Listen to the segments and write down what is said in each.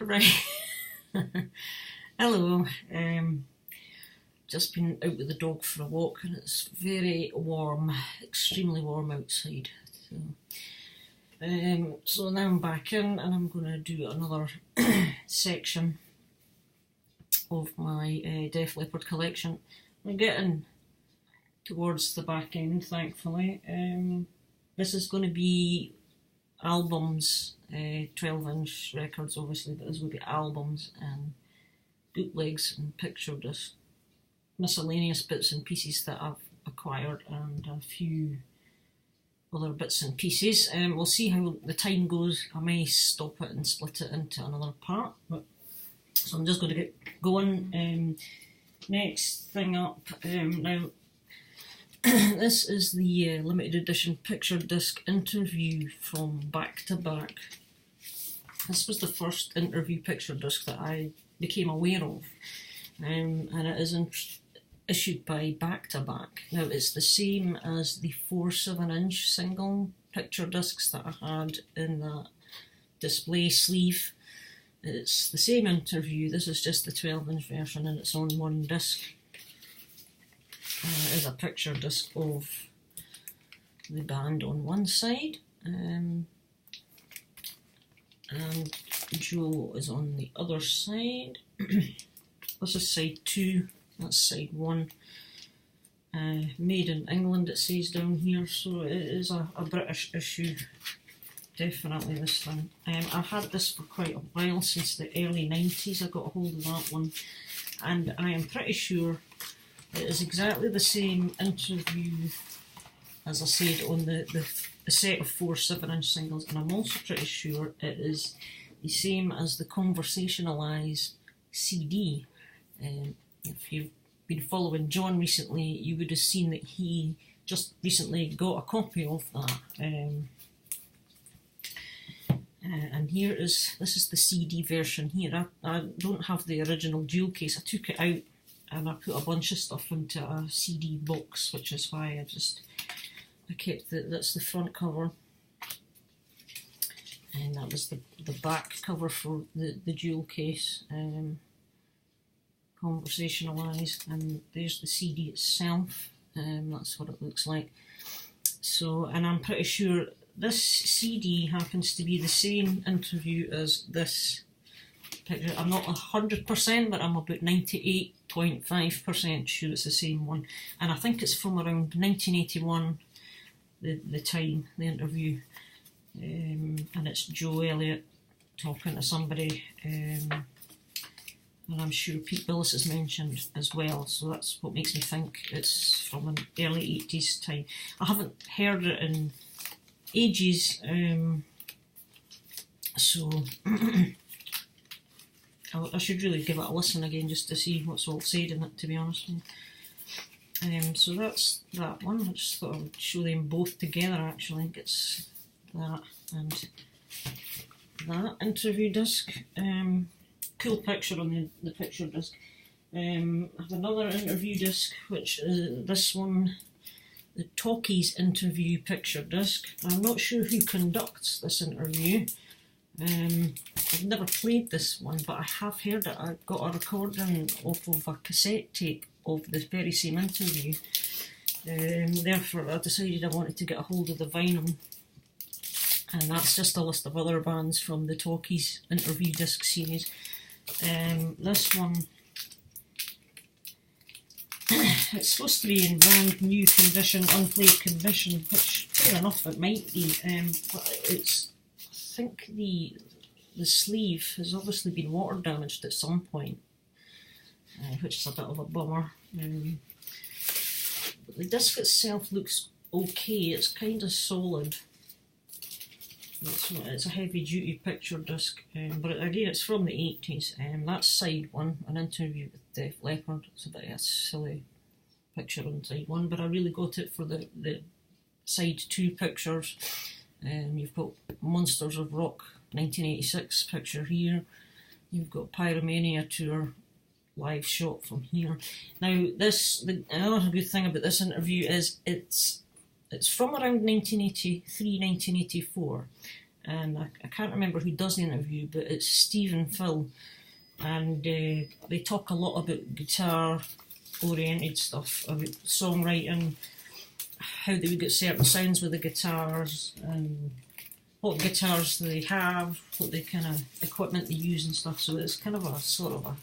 Right. Hello. Just been out with the dog for a walk and it's very warm, extremely warm outside. So now I'm back in and I'm going to do another section of my Def Leppard collection. We're getting towards the back end, thankfully. This is going to be albums, 12-inch records obviously, but this will be albums and bootlegs and picture discs, miscellaneous bits and pieces that I've acquired and a few other bits and pieces. We'll see how the time goes. I may stop it and split it into another part, so I'm just going to get going. Next thing up, now this is the limited edition picture disc interview from Back to Back. This was the first interview picture disc that I became aware of, and it is issued by Back to Back. Now it's the same as the 4 7-inch single picture discs that I had in that display sleeve. It's the same interview. This is just the 12-inch version and it's on one disc. It is a picture disc of the band on one side, and Joe is on the other side. This is side 2, that's side 1. Made in England it says down here, so it is a British issue, definitely this thing. I've had this for quite a while, since the early 90s I got a hold of that one, and I am pretty sure it is exactly the same interview, as I said, on the set of 4 7-inch singles, and I'm also pretty sure it is the same as the Conversationalise CD. If you've been following John recently, you would have seen that he just recently got a copy of that. And this is the CD version here. I don't have the original jewel case. I took it out and I put a bunch of stuff into a CD box, which is why I kept that's the front cover, and that was the back cover for the jewel case. Conversationalise, and there's the CD itself. That's what it looks like. So, and I'm pretty sure this CD happens to be the same interview as this picture. I'm not 100%, but I'm about 98.5% sure it's the same one. And I think it's from around 1981, the time, the interview. And it's Joe Elliott talking to somebody. And I'm sure Pete Billis is mentioned as well, so that's what makes me think it's from an early 80s time. I haven't heard it in ages, so I should really give it a listen again just to see what's all said in it, to be honest with you. So that's that one. I just thought I would show them both together actually. It's that and that interview disc. Cool picture on the picture disc. I have another interview disc, which is this one, the Talkies interview picture disc. I'm not sure who conducts this interview. I've never played this one, but I have heard it. I got a recording off of a cassette tape of this very same interview. Therefore I decided I wanted to get a hold of the vinyl. And that's just a list of other bands from the Talkies interview disc series. This one, it's supposed to be in brand new condition, unplayed condition, which fair enough it might be, but it's, I think the sleeve has obviously been water damaged at some point, which is a bit of a bummer. But the disc itself looks okay, it's kind of solid. It's a heavy duty picture disc, but again it's from the 80s. That's side 1, an interview with Def Leppard. It's a bit of a silly picture on side 1, but I really got it for the side 2 pictures. You've got Monsters of Rock 1986 picture here. You've got Pyromania Tour live shot from here. Now another good thing about this interview is it's from around 1983, 1984, and I can't remember who does the interview, but it's Steve and Phil, and they talk a lot about guitar-oriented stuff, about songwriting, how they would get certain sounds with the guitars, and what guitars they have, what the kind of equipment they use and stuff. So it's kind of a sort of a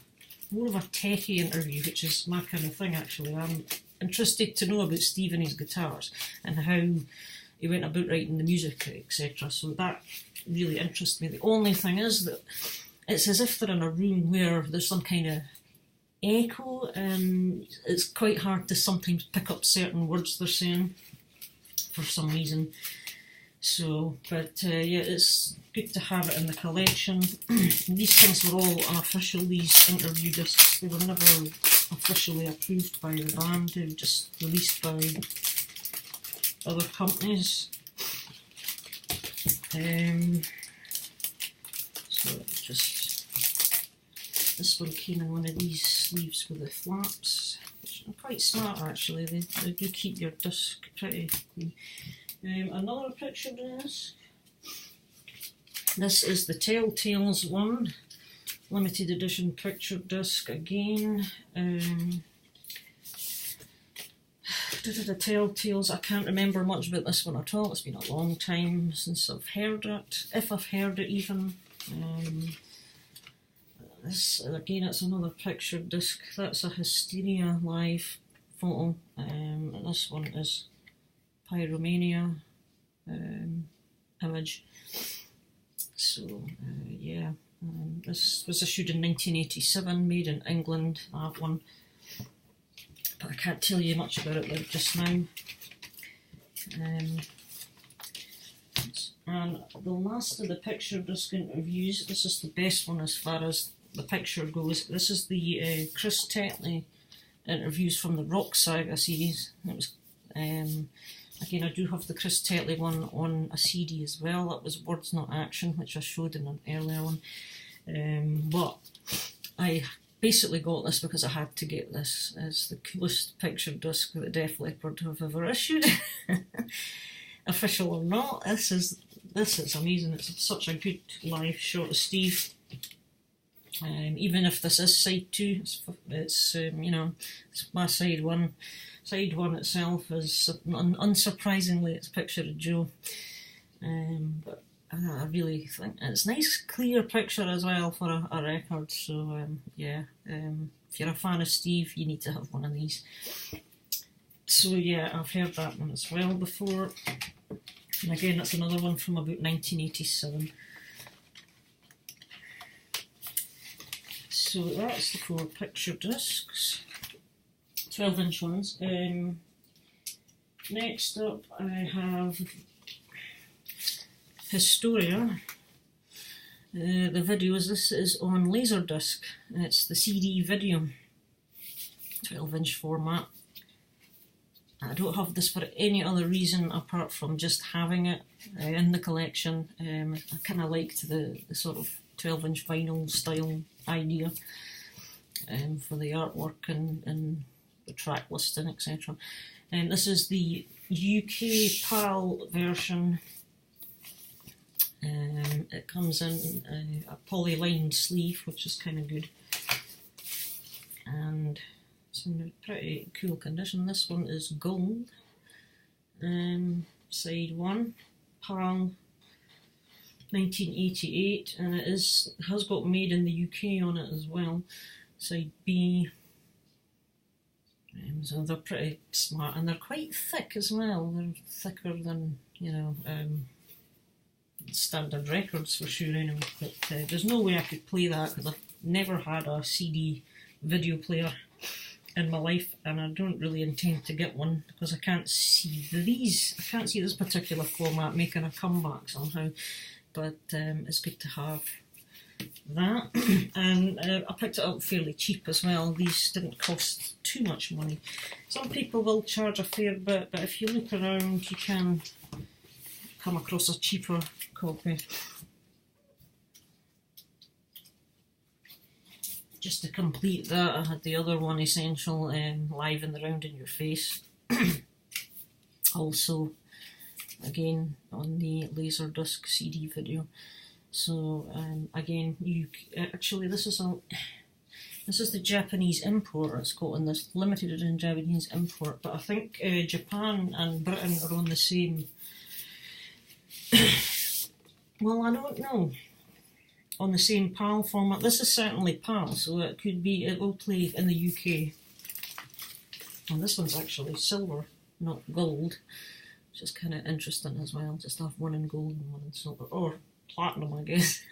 more of a techie interview, which is my kind of thing actually. I'm interested to know about Steve and his guitars and how he went about writing the music, etc. So that really interests me. The only thing is that it's as if they're in a room where there's some kind of echo, and it's quite hard to sometimes pick up certain words they're saying for some reason. So, but yeah, it's good to have it in the collection. These things were all unofficial, these interview discs. They were never officially approved by the band, they were just released by other companies. So it's just, this one came in one of these sleeves with the flaps, which are quite smart actually. They do keep your disc pretty clean. Another picture disc. This is the Telltales one, limited edition picture disc again. The Telltales, I can't remember much about this one at all. It's been a long time since I've heard it, if I've heard it even. This again, it's another picture disc. That's a Hysteria live photo, and this one is Pyromania image. So yeah, this was issued in 1987, made in England, that one, but I can't tell you much about it just now. And the last of the picture disc interviews, this is the best one as far as the picture goes. This is the Chris Tetley interviews from the Rock Saga series. It was again, I do have the Chris Tetley one on a CD as well. That was Words Not Action, which I showed in an earlier one. But I basically got this because I had to get this. It's the coolest picture disc that Def Leppard have ever issued. Official or not, this is amazing. It's such a good live shot of Steve. Even if this is side 2, it's you know, it's my side 1. Side 1 itself is, unsurprisingly, it's a picture of Joe. But I really think it's a nice clear picture as well for a record. So yeah, if you're a fan of Steve, you need to have one of these. So yeah, I've heard that one as well before. And again, that's another one from about 1987. So that's the 4 picture discs, 12-inch ones. Next up I have Hysteria. The videos, this is on Laserdisc. It's the CD video, 12-inch format. I don't have this for any other reason apart from just having it in the collection. I kind of liked the sort of 12-inch vinyl style idea for the artwork and the track listing, etc. This is the UK PAL version. It comes in a polylined sleeve, which is kind of good, and it's in a pretty cool condition. This one is gold. Side 1, PAL, 1988, and it has got made in the UK on it as well. Side B. So they're pretty smart, and they're quite thick as well. They're thicker than, you know, standard records for sure anyway. But there's no way I could play that because I've never had a CD video player in my life, and I don't really intend to get one because I can't see this particular format making a comeback somehow. But it's good to have that. And I picked it up fairly cheap as well. These didn't cost too much money. Some people will charge a fair bit, but if you look around you can come across a cheaper copy. Just to complete that, I had the other one, Essential, Live in the Round in Your Face. Also again on the Laserdisc CD video. So again, actually this is the Japanese import. It's got in this limited edition Japanese import, but I think Japan and Britain are on the same. Well, I don't know. On the same PAL format. This is certainly PAL, so it will play in the UK. And this one's actually silver, not gold, which is kind of interesting as well. Just have one in gold and one in silver, or platinum, I guess.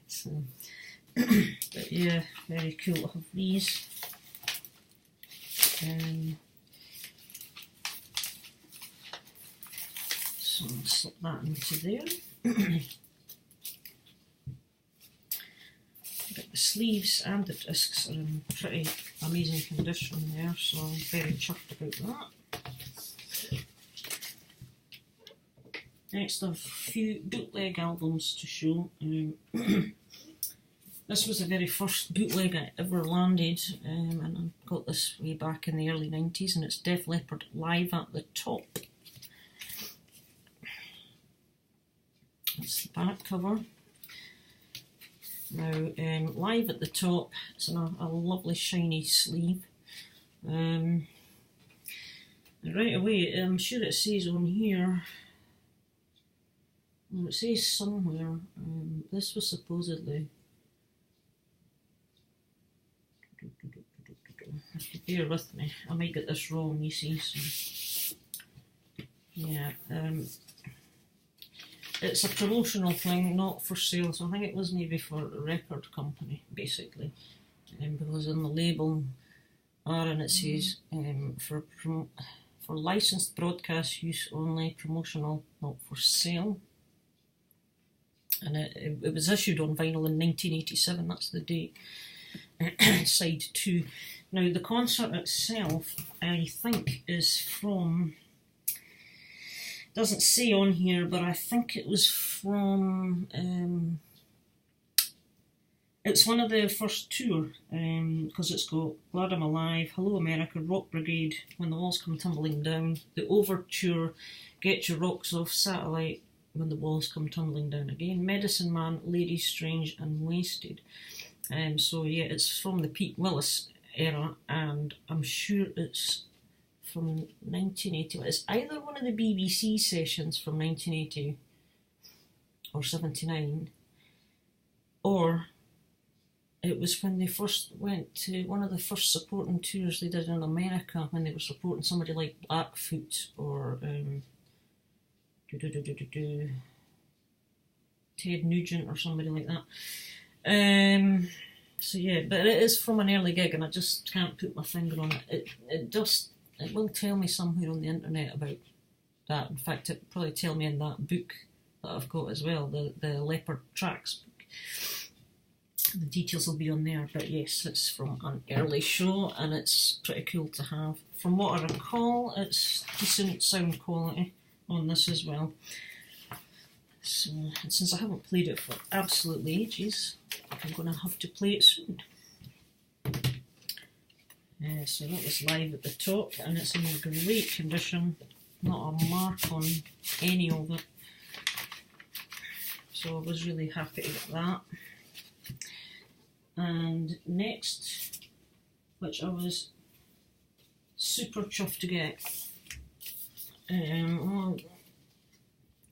So, but yeah, very cool to have these. So I'll slip that into there. But the sleeves and the discs are in pretty amazing condition there, so I'm very chuffed about that. Next, I've a few bootleg albums to show. This was the very first bootleg I ever landed, and I got this way back in the early 90s, and it's Def Leppard Live at the Top. That's the back cover. Now, Live at the Top, it's in a lovely shiny sleeve. Right away, I'm sure it says on here, well, it says somewhere, this was supposedly, have to bear with me, I might get this wrong, you see, so, yeah, it's a promotional thing, not for sale, so I think it was maybe for a record company, basically, because on the label, and it says, for licensed broadcast use only, promotional, not for sale. And it was issued on vinyl in 1987, that's the date. Side 2. Now the concert itself, I think, is from, doesn't say on here, but I think it was from, it's one of the first tour, because it's got Glad I'm Alive, Hello America, Rock Brigade, When the Walls Come Tumbling Down, the Overture, Get Your Rocks Off, Satellite, When the Walls Come Tumbling Down Again, Medicine Man, Lady Strange and Wasted. So yeah, it's from the Pete Willis era, and I'm sure it's from 1980. It's either one of the BBC sessions from 1980 or 79, or it was when they first went to one of the first supporting tours they did in America, when they were supporting somebody like Blackfoot or Ted Nugent or somebody like that. So yeah, but it is from an early gig, and I just can't put my finger on it. It will tell me somewhere on the internet about that. In fact, it'll probably tell me in that book that I've got as well, the Leopard Tracks book. The details will be on there, but yes, it's from an early show, and it's pretty cool to have. From what I recall, it's decent sound quality on this as well. So, and since I haven't played it for absolutely ages, I'm going to have to play it soon. So that was Live at the Top, and it's in great condition, not a mark on any of it. So I was really happy to get that. And next, which I was super chuffed to get,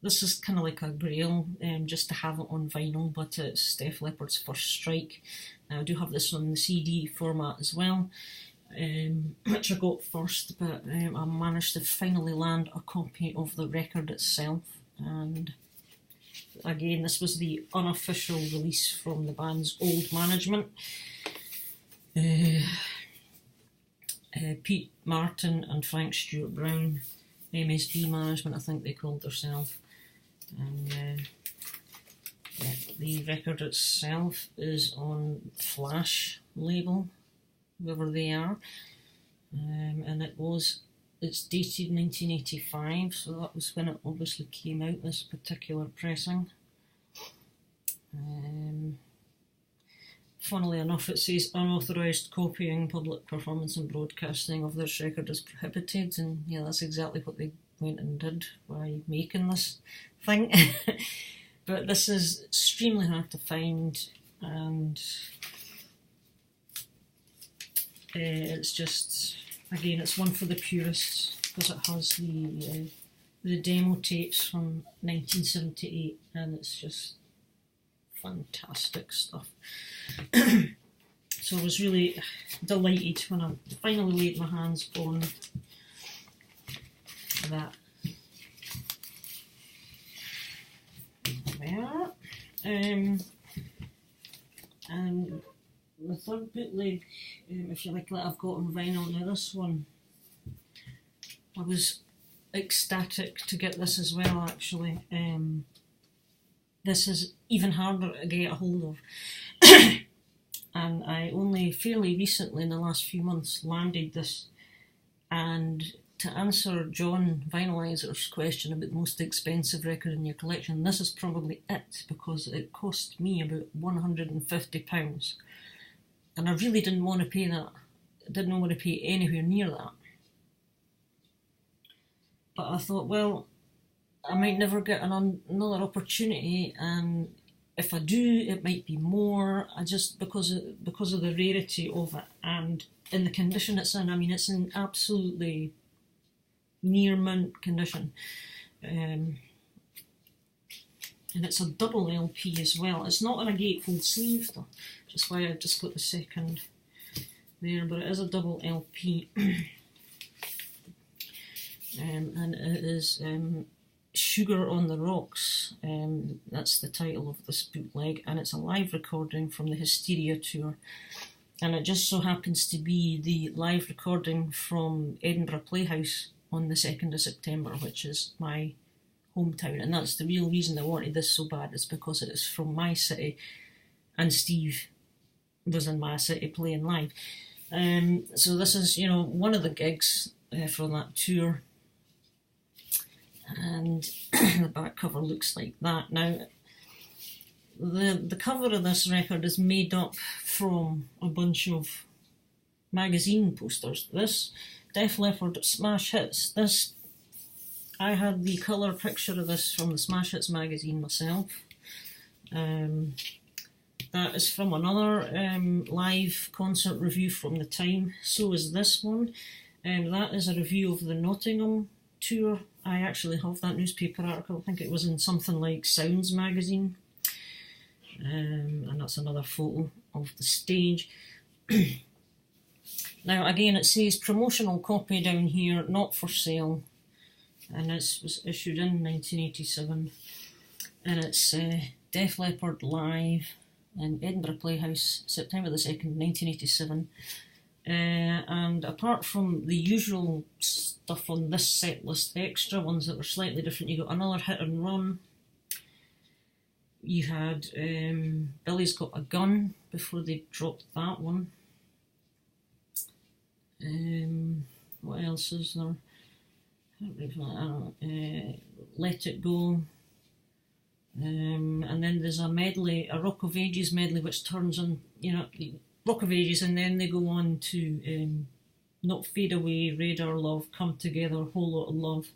this is kind of like a grail, just to have it on vinyl, but it's Def Leppard's First Strike. Now, I do have this on the CD format as well, which I got first, but I managed to finally land a copy of the record itself. And again, this was the unofficial release from the band's old management. Pete Martin and Frank Stewart Brown, MSB management, I think they called themselves. And yeah, the record itself is on Flash label, whoever they are, and it's dated 1985, so that was when it obviously came out, this particular pressing. Funnily enough, it says unauthorised copying, public performance and broadcasting of this record is prohibited, and yeah, that's exactly what they went and did by making this thing. But this is extremely hard to find, and it's just, again, it's one for the purists because it has the demo tapes from 1978, and it's just fantastic stuff. So I was really delighted when I finally laid my hands on that. There. And the third bootleg, if you like, that I've got on vinyl. Now this one, I was ecstatic to get this as well, actually. This is even harder to get a hold of. And I only fairly recently, in the last few months, landed this. And to answer John Vinyliser's question about the most expensive record in your collection, this is probably it, because it cost me about £150. And I really didn't want to pay that. I didn't want to pay anywhere near that. But I thought, well, I might never get another opportunity, and if I do, it might be more. I just, because of the rarity of it, and in the condition it's in. I mean, it's in absolutely near mint condition, and it's a double LP as well. It's not in a gatefold sleeve though, which is why I just got the second there, but it is a double LP. And it is Sugar on the Rocks. That's the title of this bootleg, and it's a live recording from the Hysteria tour. And it just so happens to be the live recording from Edinburgh Playhouse on the 2nd of September, which is my hometown. And that's the real reason I wanted this so bad, is because it is from my city, and Steve was in my city playing live. So this is, you know, one of the gigs from that tour. And the back cover looks like that. Now, the cover of this record is made up from a bunch of magazine posters. This Def Leppard Smash Hits, this, I had the colour picture of this from the Smash Hits magazine myself. That is from another live concert review from the time. So is this one. That is a review of the Nottingham tour. I actually have that newspaper article. I think it was in something like Sounds magazine. And that's another photo of the stage. Now again, it says promotional copy down here, not for sale. And this was issued in 1987. And it's Def Leppard live in Edinburgh Playhouse, September the 2nd, 1987. And apart from the usual stuff on this set list, extra ones that were slightly different, you got another Hit and Run. You had Billy's Got a Gun before they dropped that one. What else is there? I don't know. Let It Go. And then there's a medley, a Rock of Ages medley, which turns on, you know, Rock of Ages, and then they go on to Not Fade Away, Radar Love, Come Together, Whole Lot of Love.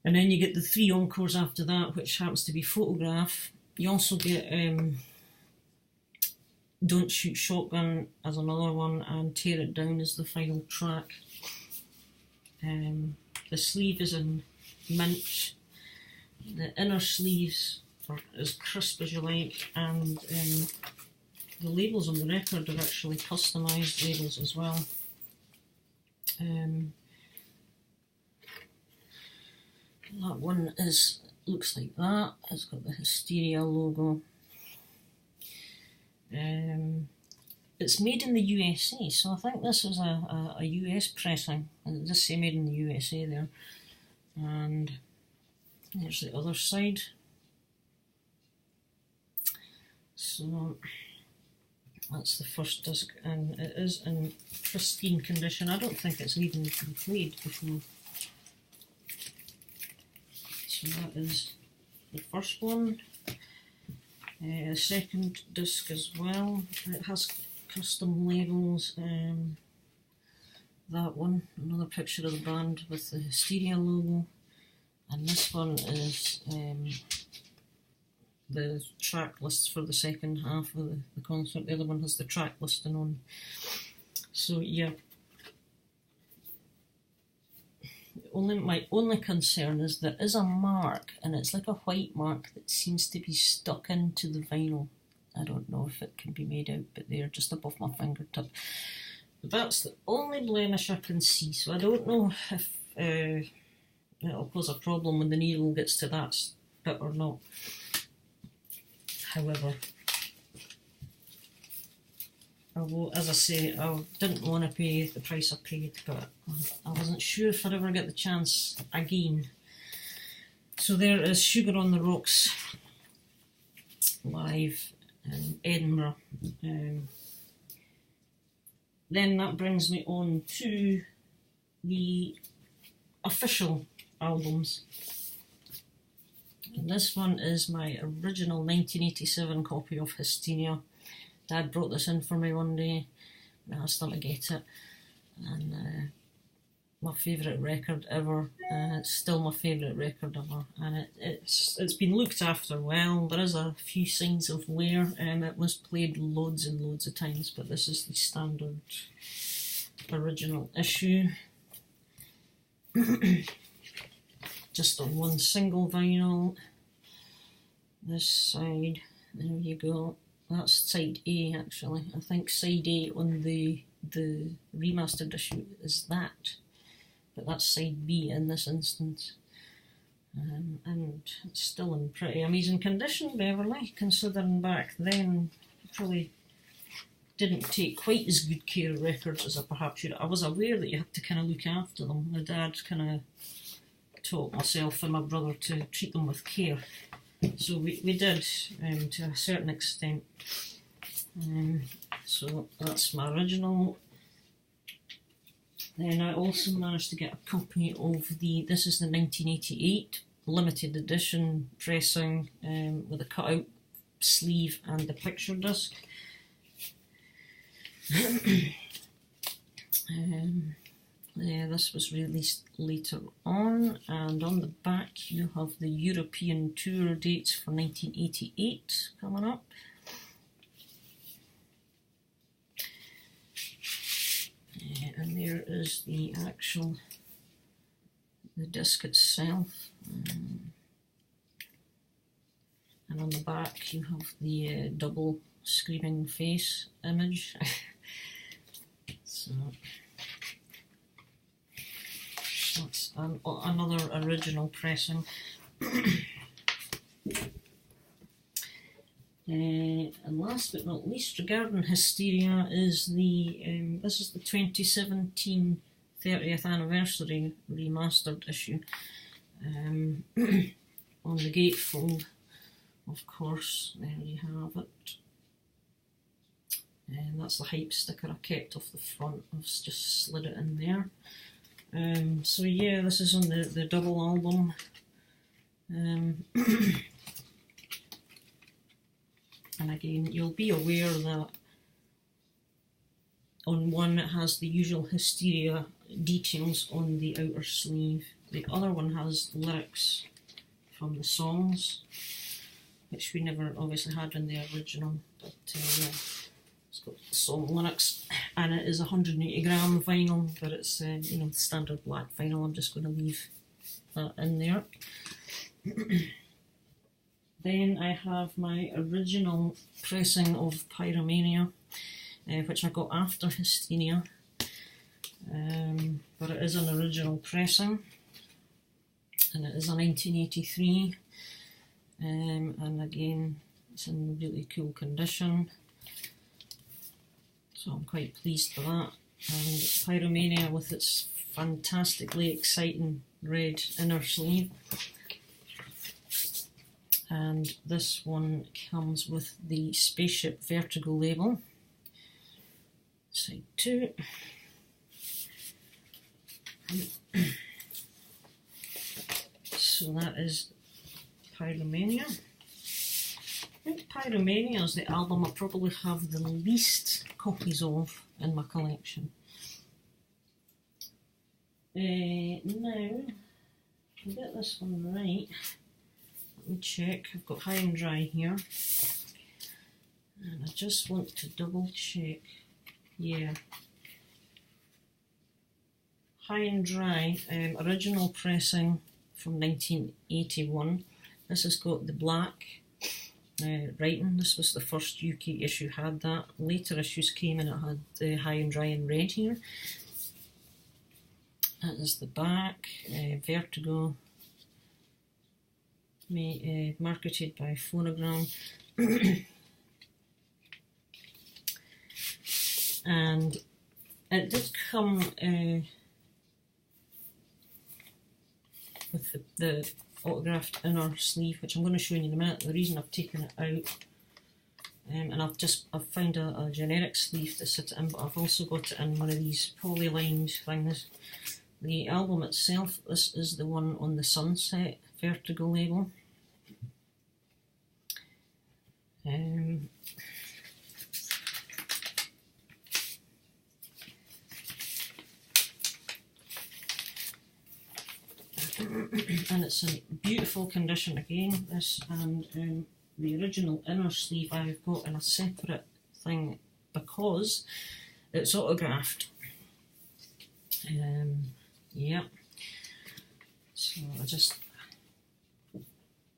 And then you get the 3 encores after that, which happens to be Photograph. You also get Don't Shoot Shotgun as another one, and Tear It Down as the final track. The sleeve is in mint. The inner sleeves are as crisp as you like, and the labels on the record are actually customised labels as well. That one looks like that. It's got the Hysteria logo. It's made in the USA, so I think this is a US pressing. It does say made in the USA there. And there's the other side. So that's the first disc, and it is in pristine condition. I don't think it's even been played before. So that is the first one. The second disc as well. It has custom labels. that one, another picture of the band with the Hysteria logo, and this one is the track lists for the second half of the concert. The other one has the track listing on. So yeah, my only concern is there is a mark, and it's like a white mark that seems to be stuck into the vinyl. I don't know if it can be made out, but they're just above my fingertip. But that's the only blemish I can see, so I don't know if it'll cause a problem when the needle gets to that bit or not. However, as I say, I didn't want to pay the price I paid, but I wasn't sure if I'd ever get the chance again. So there is Sugar on the Rocks live in Edinburgh. Then that brings me on to the official albums. And this one is my original 1987 copy of Hysteria. Dad brought this in for me one day, and I asked him to get it, and my favourite record ever. It's still my favourite record ever, and it's been looked after well. There is a few signs of wear, and it was played loads and loads of times, but this is the standard original issue. Just on one single vinyl. This side, there you go. That's side A actually. I think side A on the remastered issue is that, but that's side B in this instance. And it's still in pretty amazing condition, Beverly, considering back then probably didn't take quite as good care of records as I perhaps should. I was aware that you had to kind of look after them. My dad kind of taught myself and my brother to treat them with care. So we did, to a certain extent. So that's my original. Then I also managed to get a copy of this is the 1988 limited edition pressing with a cut-out sleeve and the picture disc. Yeah, this was released later on, and on the back you have the European tour dates for 1988 coming up. And there is the disc itself, and on the back you have the double screaming face image. So that's another original pressing. And last but not least, regarding Hysteria, is this is the 2017 30th anniversary remastered issue. On the gatefold, of course, there you have it. And that's the hype sticker I kept off the front. I've just slid it in there. So yeah, this is on the double album. And again, you'll be aware that on one it has the usual Hysteria details on the outer sleeve. The other one has lyrics from the songs, which we never obviously had in the original, but yeah, it's got song lyrics, and it is 180 gram vinyl, but it's standard black vinyl. I'm just going to leave that in there. Then I have my original pressing of Pyromania, which I got after Hysteria, but it is an original pressing, and it is a 1983, and again it's in really cool condition, so I'm quite pleased with that. And Pyromania with its fantastically exciting red inner sleeve. And this one comes with the Spaceship Vertigo label. Side 2. So that is Pyromania. I think Pyromania is the album I probably have the least copies of in my collection. Now, to get this one right, let me check. I've got high and dry here, and I just want to double check. Yeah, high and dry, original pressing from 1981. This has got the black writing. This was the first UK issue had that. Later issues came and it had the high and dry in red here. That is the back. Vertigo, marketed by Phonogram. And it did come with the autographed inner sleeve, which I'm going to show you in a minute. The reason I've taken it out, and I've found a generic sleeve to sit it in, but I've also got it in one of these poly-lined things. The album itself, this is the one on the Sunset Vertigo label. And it's in beautiful condition again, this, and the original inner sleeve I've got in a separate thing because it's autographed. Yeah, so I just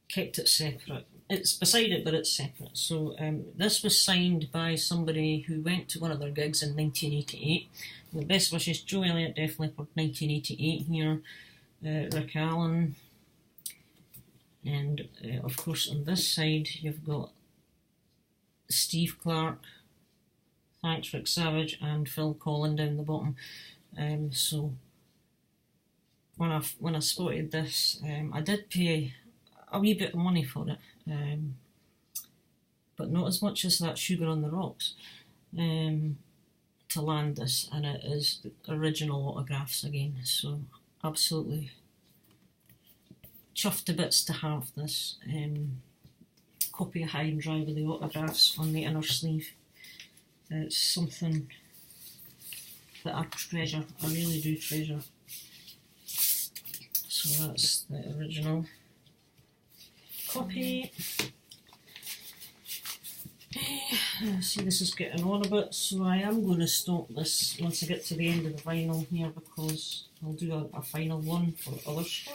kept it separate. It's beside it, but it's separate. So this was signed by somebody who went to one of their gigs in 1988. With best wishes, Joe Elliott, Def Leppard, 1988 here. Rick Allen, and of course on this side you've got Steve Clark, thanks Rick Savage, and Phil Collin down the bottom. So when I spotted this, I did pay a wee bit of money for it, but not as much as that Sugar on the Rocks, to land this, and it is the original autographs again, so absolutely chuffed to bits to have this copy of High and Dry with the autographs on the inner sleeve. It's something that I treasure, I really do treasure. So that's the original copy. See, this is getting on a bit, so I am going to stop this once I get to the end of the vinyl here, because I'll do a final one for others.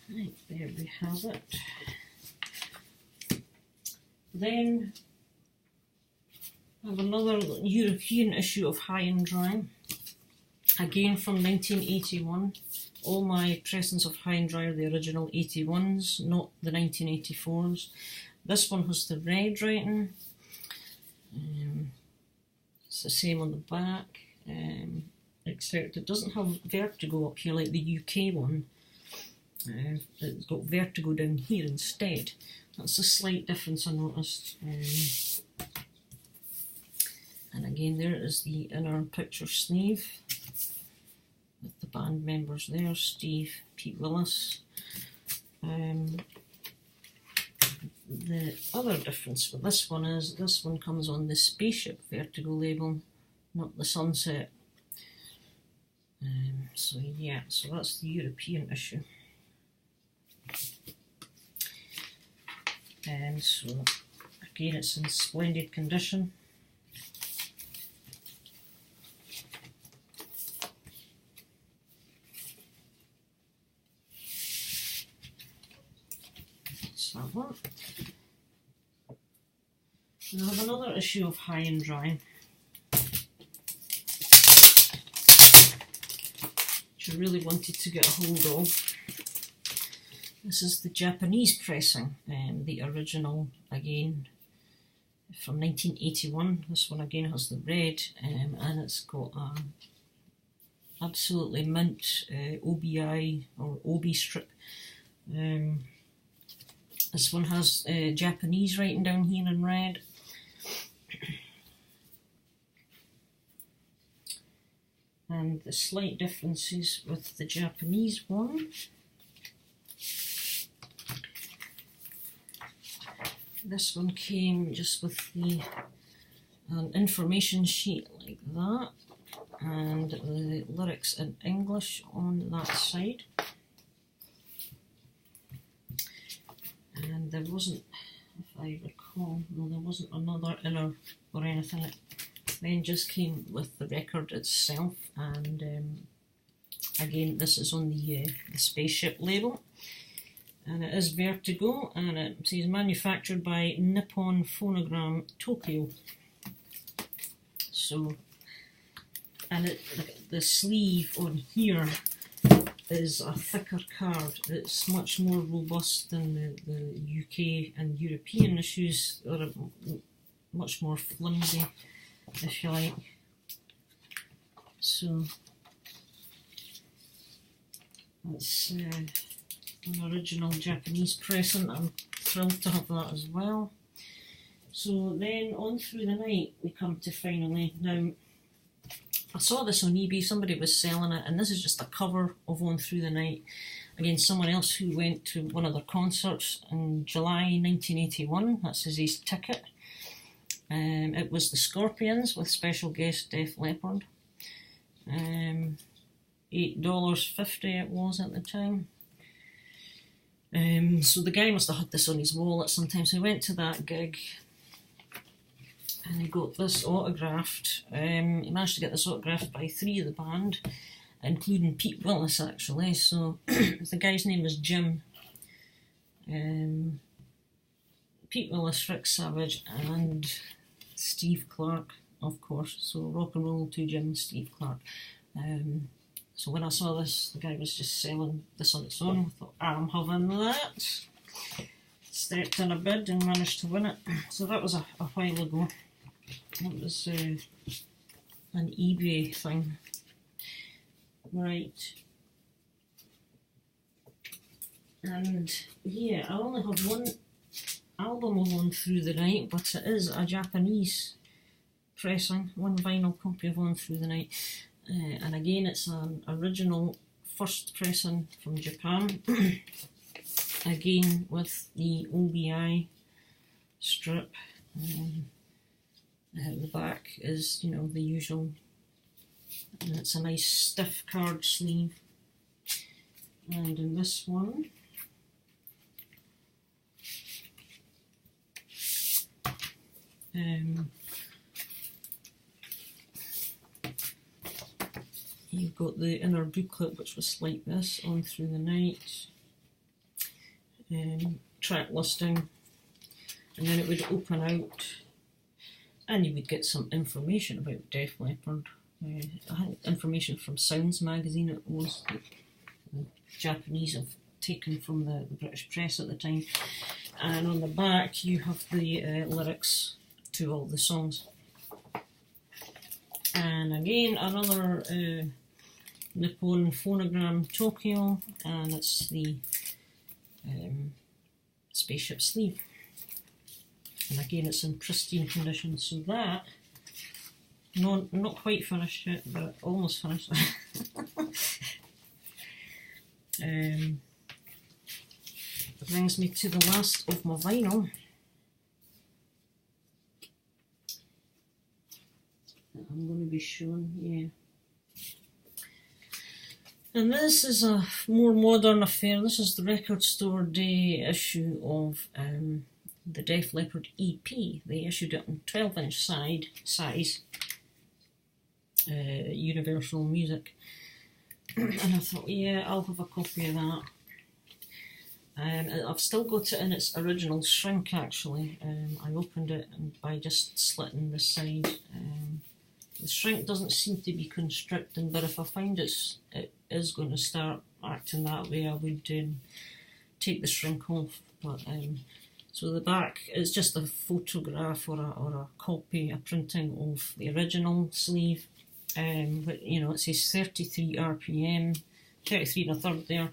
Right, there we have it. Then I have another European issue of High and Dry, again from 1981. All my pressings of High and Dry are the original 81s, not the 1984s. This one has the red writing. It's the same on the back, except it doesn't have Vertigo up here like the UK one. It's got Vertigo down here instead. That's a slight difference I noticed. And again, there is the inner picture sleeve with the band members there, Steve, Pete Willis. The other difference with this one is this one comes on the Spaceship Vertigo label, not the Sunset. So yeah, so that's the European issue. And so again, it's in splendid condition. So that one. And I have another issue of High and Dry, which I really wanted to get a hold of. This is the Japanese pressing, the original again from 1981. This one again has the red, and it's got a absolutely mint OBI or OB strip. This one has Japanese writing down here in red. And the slight differences with the Japanese one. This one came just with the an information sheet like that, and the lyrics in English on that side. And there wasn't, if I recall, no, there wasn't another inner or anything. It then just came with the record itself, and again, this is on the spaceship label, and it is Vertigo, and it says manufactured by Nippon Phonogram Tokyo. So, and the sleeve on here is a thicker card. It's much more robust than the UK and European issues, that are much more flimsy, if you like. So that's an original Japanese pressing. I'm thrilled to have that as well. So then on through the night we come to Finally. Now, I saw this on eBay, somebody was selling it, and this is just a cover of On Through the Night. Again, someone else who went to one of their concerts in July 1981, that's his ticket. It was the Scorpions with special guest Def Leppard. $8.50 it was at the time. So the guy must have had this on his wall at some time, so he went to that gig and he got this autographed. He managed to get this autographed by 3 of the band, including Pete Willis actually. So the guy's name was Jim. Pete Willis, Rick Savage and Steve Clark, of course. So rock and roll to Jim, Steve Clark. So when I saw this, the guy was just selling this on its own. I thought, I'm having that. Stepped in a bid and managed to win it. So that was a while ago. It was an eBay thing. Right. And yeah, I only have one album of On Through the Night, but it is a Japanese pressing, one vinyl copy of On Through the Night. And again, it's an original first pressing from Japan. Again, with the OBI strip. The back is, you know, the usual. And it's a nice stiff card sleeve. And in this one, you've got the inner booklet, which was like this, On Through the Night, track listing, and then it would open out and you would get some information about Def Leppard. I think information from Sounds magazine it was, the Japanese have taken from the British press at the time, and on the back you have the lyrics to all the songs. And again, another Nippon Phonogram Tokyo, and it's the spaceship sleeve. And again, it's in pristine condition. So that, no, not quite finished yet, but almost finished. Brings me to the last of my vinyl. I'm going to be showing, yeah. And this is a more modern affair. This is the Record Store Day issue of the Def Leppard EP. They issued it in 12-inch size, Universal Music. And I thought, yeah, I'll have a copy of that. I've still got it in its original shrink, actually. I opened it and by just slitting the side. The shrink doesn't seem to be constricting, but if I find it is going to start acting that way, I would take the shrink off. But so the back is just a photograph or a copy, a printing of the original sleeve. But you know, it says 33 RPM, 33 and a third there.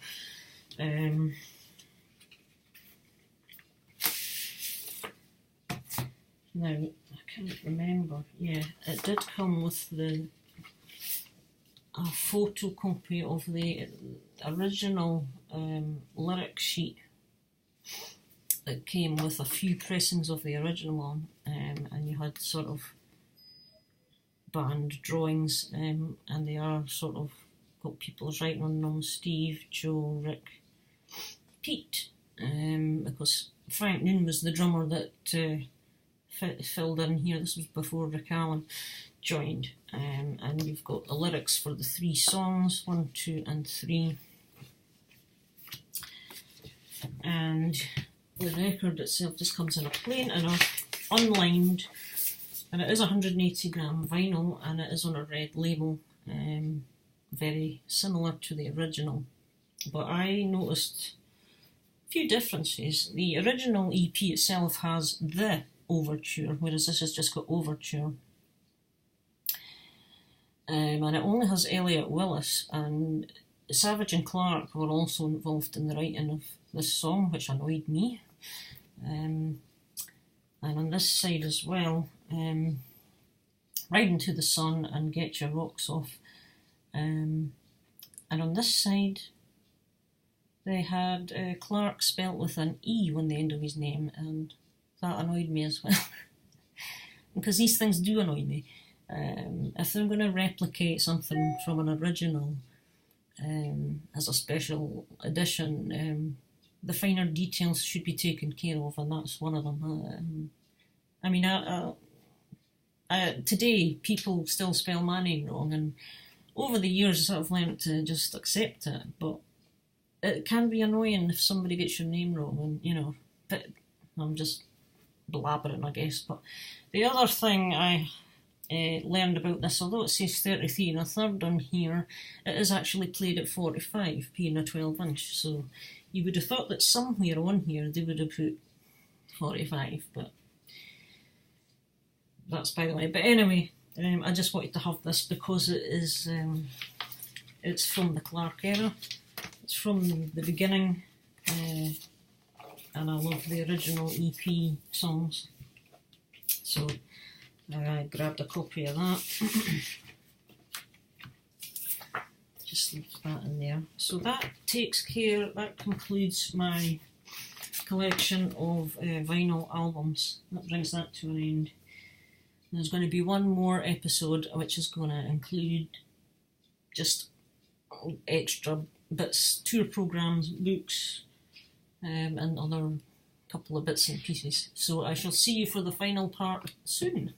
Now, I can't remember. Yeah, it did come with a photocopy of the original lyric sheet that came with a few pressings of the original on, and you had sort of band drawings, and they are sort of got people's writing on them: Steve, Joe, Rick, Pete, because Frank Noon was the drummer that filled in here. This was before Rick Allen joined, and you've got the lyrics for the 3 songs, 1, 2 and 3, and the record itself just comes in a plain enough unlined, and it is 180 gram vinyl, and it is on a red label, very similar to the original, but I noticed a few differences. The original EP itself has the overture, whereas this has just got overture. And it only has Elliot Willis, and Savage and Clark were also involved in the writing of this song, which annoyed me. And on this side as well, Riding to the Sun and Get Your Rocks Off. And on this side, they had Clark spelt with an E on the end of his name, and that annoyed me as well. Because these things do annoy me. If they're going to replicate something from an original as a special edition, the finer details should be taken care of, and that's one of them. I mean, today people still spell my name wrong, and over the years I've learned to just accept it, but it can be annoying if somebody gets your name wrong, and you know, but I'm just blabbering, I guess. But the other thing I learned about this, although it says 33 and a third on here, it is actually played at 45, being a 12-inch, so you would have thought that somewhere on here they would have put 45, but that's by the way. But anyway, I just wanted to have this because it is it's from the Clark era, it's from the beginning, and I love the original EP songs, so I grabbed a copy of that. Just leave that in there. So that concludes my collection of vinyl albums. That brings that to an end. There's going to be one more episode which is going to include just extra bits, tour programs, books, and other couple of bits and pieces. So I shall see you for the final part soon.